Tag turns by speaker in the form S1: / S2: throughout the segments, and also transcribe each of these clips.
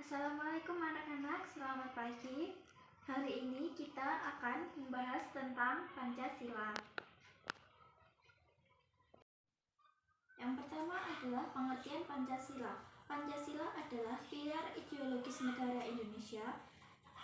S1: Assalamualaikum anak-anak, selamat pagi. Hari ini kita akan membahas tentang Pancasila. Yang pertama adalah pengertian Pancasila. Pancasila adalah pilar ideologis negara Indonesia.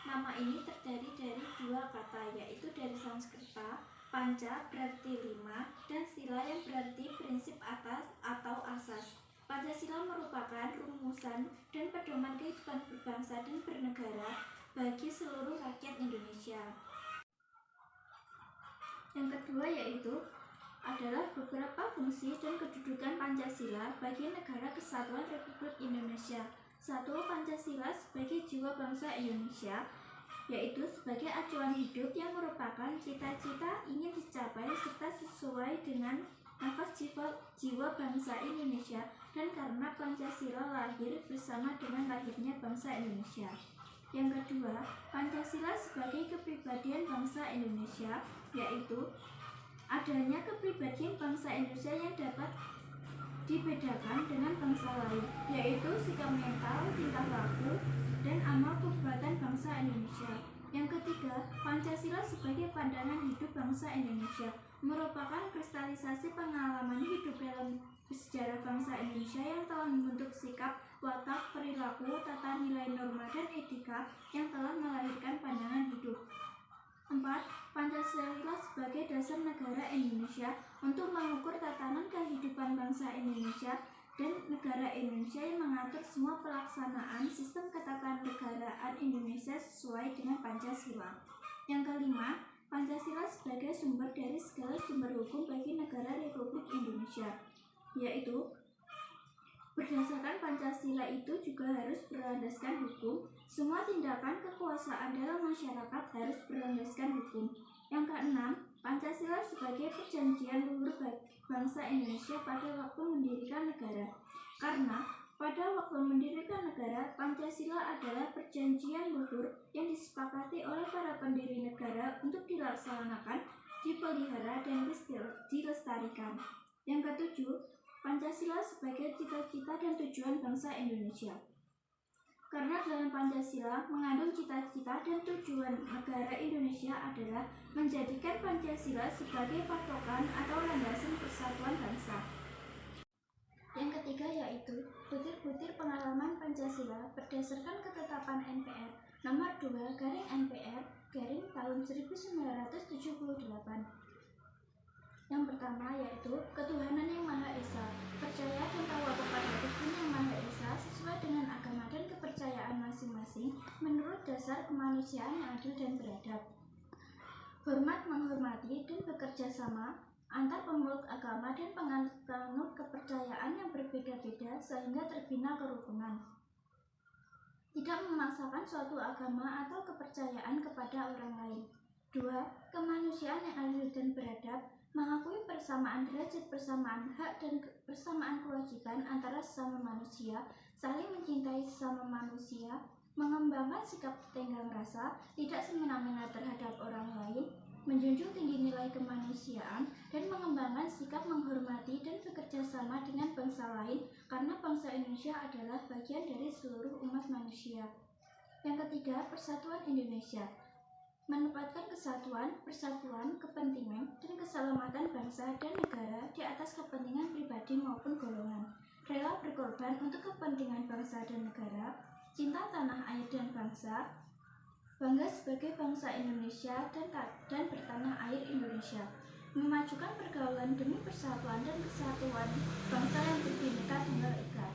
S1: Nama ini terdiri dari dua kata, yaitu dari Sanskerta. Panca berarti 5 dan sila yang berarti prinsip atas atau asas. Pancasila merupakan rumusan dan pedoman kehidupan berbangsa dan bernegara bagi seluruh rakyat Indonesia. Yang kedua yaitu adalah beberapa fungsi dan kedudukan Pancasila bagi Negara Kesatuan Republik Indonesia. 1. Pancasila sebagai jiwa bangsa Indonesia, yaitu sebagai acuan hidup yang merupakan cita-cita ingin dicapai serta sesuai dengan nafas jiwa bangsa Indonesia, dan karena Pancasila lahir bersama dengan lahirnya bangsa Indonesia. Yang kedua, Pancasila sebagai kepribadian bangsa Indonesia, yaitu adanya kepribadian bangsa Indonesia yang dapat dibedakan dengan bangsa lain, yaitu sikap mental, tingkah laku, dan amal perbuatan bangsa Indonesia. Yang ketiga, Pancasila sebagai pandangan hidup bangsa Indonesia merupakan kristalisasi pengalaman hidup dalam sejarah bangsa Indonesia yang telah membentuk sikap, watak, perilaku, tata nilai, norma, dan etika yang telah melahirkan pandangan hidup. 4. Pancasila sebagai dasar negara Indonesia untuk mengukur tatanan kehidupan bangsa Indonesia dan negara Indonesia yang mengatur semua pelaksanaan sistem ketatanegaraan Indonesia sesuai dengan Pancasila. Yang kelima, Pancasila sebagai sumber dari segala sumber hukum bagi negara Republik Indonesia, yaitu berdasarkan Pancasila itu juga harus berlandaskan hukum. Semua tindakan kekuasaan dalam masyarakat harus berlandaskan hukum. Yang keenam, Pancasila sebagai perjanjian luhur bangsa Indonesia pada waktu mendirikan negara. Karena pada waktu mendirikan negara, Pancasila adalah perjanjian luhur yang disepakati oleh para pendiri negara untuk dilaksanakan, dipelihara, dan dilestarikan. Yang ketujuh, Pancasila sebagai cita-cita dan tujuan bangsa Indonesia. Karena dalam Pancasila mengandung cita-cita dan tujuan negara Indonesia adalah menjadikan Pancasila sebagai patokan atau landasan persatuan bangsa. Yang ketiga yaitu butir-butir pengalaman Pancasila berdasarkan ketetapan MPR nomor 2/MPR tahun 1978. Yang pertama yaitu ketuhanan yang Maha Esa, percaya dan tahu kepada Tuhan yang Maha Esa sesuai dengan agama dan kepercayaan masing-masing menurut dasar kemanusiaan yang adil dan beradab. Hormat menghormati dan bekerja sama antar pemeluk agama dan penganut kepercayaan yang berbeda-beda sehingga terbina kerukunan. Tidak memaksakan suatu agama atau kepercayaan kepada orang lain. 2. Kemanusiaan yang adil dan beradab, mengakui persamaan derajat, persamaan hak, dan persamaan kewajiban antara sesama manusia, saling mencintai sesama manusia, mengembangkan sikap tenggang rasa, tidak semena-mena terhadap orang lain, menjunjung tinggi nilai kemanusiaan, dan mengembangkan sikap menghormati dan bekerja sama dengan bangsa lain karena bangsa Indonesia adalah bagian dari seluruh umat manusia. Yang ketiga, persatuan Indonesia, menempatkan kesatuan, persatuan, kepentingan, dan keselamatan bangsa dan negara di atas kepentingan pribadi maupun golongan, rela berkorban untuk kepentingan bangsa dan negara, cinta tanah air dan bangsa, bangga sebagai bangsa Indonesia dan bertanah air Indonesia, memajukan pergaulan demi persatuan dan kesatuan bangsa yang berbineka tunggal ika.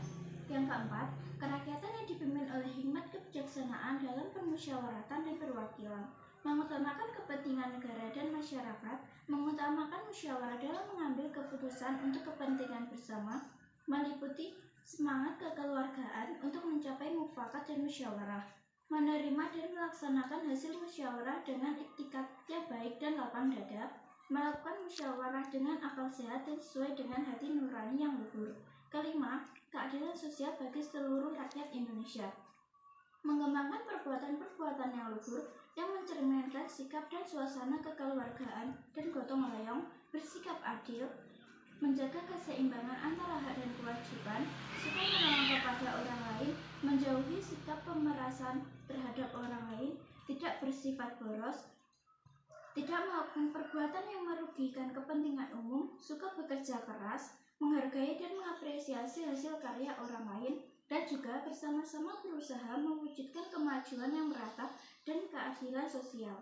S1: Yang keempat, kerakyatan yang dipimpin oleh hikmat kebijaksanaan dalam permusyawaratan dan perwakilan, mengutamakan kepentingan negara dan masyarakat, mengutamakan musyawarah dalam mengambil keputusan untuk kepentingan bersama, meliputi semangat kekeluargaan untuk mencapai mufakat dan musyawarah, menerima dan melaksanakan hasil musyawarah dengan iktikad yang baik dan lapang dada, melakukan musyawarah dengan akal sehat dan sesuai dengan hati nurani yang luhur. Kelima, keadilan sosial bagi seluruh rakyat Indonesia, mengembangkan perbuatan-perbuatan yang luhur yang mencerminkan sikap dan suasana kekeluargaan dan gotong royong, bersikap adil, menjaga keseimbangan antara hak dan kewajiban, suka menolong kepada orang lain, menjauhi sikap pemerasan terhadap orang lain, tidak bersifat boros, tidak melakukan perbuatan yang merugikan kepentingan umum, suka bekerja keras, menghargai dan mengapresiasi hasil karya orang lain, dan juga bersama-sama berusaha mewujudkan kemajuan yang merata dan keadilan sosial.